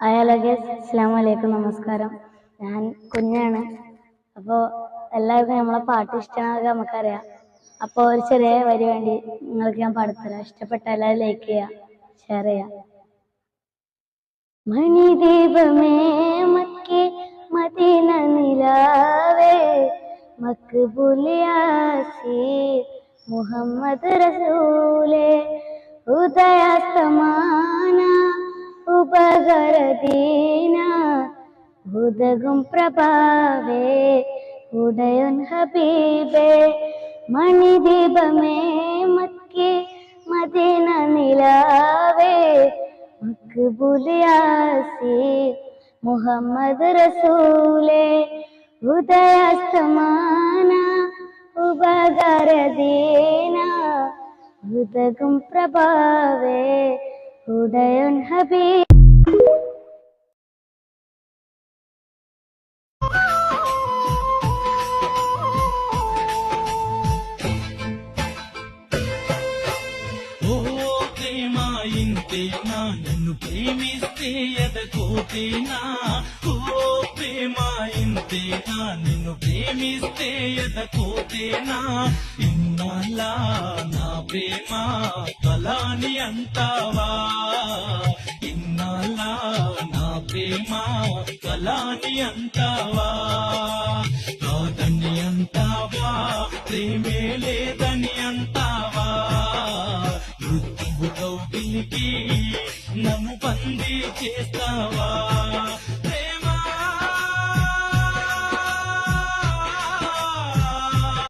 Hello guys, അസ്സലാമു അലൈക്കും, നമസ്കാരം. ഞാൻ കുഞ്ഞാണ്. അപ്പോൾ എല്ലാവർക്കും നമ്മളെ പാട്ട് ഇഷ്ടമാണെന്നൊക്കെ നമുക്കറിയാം. അപ്പോൾ ഒരു ചെറിയ വരി വേണ്ടി നിങ്ങൾക്ക് ഞാൻ പാടിത്തരാം. ഇഷ്ടപ്പെട്ട എല്ലാവരും ലൈക്ക് ചെയ്യുക, ഷെയർ ചെയ്യുക. മണിദീപമേ മക്കേ മദീന നിലാവേ മക്ബൂലിയാസി മുഹമ്മദ് റസൂലേ ഉദയാസ്തമാന ഉപകരദീന ഉദകും പ്രഭാവേ ഉദയൻ ഹബീബേ മണിദീപമേ മക്കേ മദീന നിലാവേ മക്ബൂലിയാസി മുഹമ്മദ് റസൂലേ ഉദയാസ്തമാന ഉപകരദീന ഉദകും പ്രഭാവേ ഉദയൻ ഹബീബ്. నన్ను ప్రేమిస్తే ఎదకోతేనా ఓ ప్రేమ ఇంతేనా నిన్ను ప్రేమిస్తే ఎదకోతేనా ఇన్నాళ్ళా నా ప్రేమ కలాని అంటావా ఇన్నాళ్ళా నా ప్రేమ కలాని అంటావా కాదని అంటావా ప్రేమే లేదని అంటావా మృత్యువు కౌగిలికి నన్ను బందీ చేస్తావా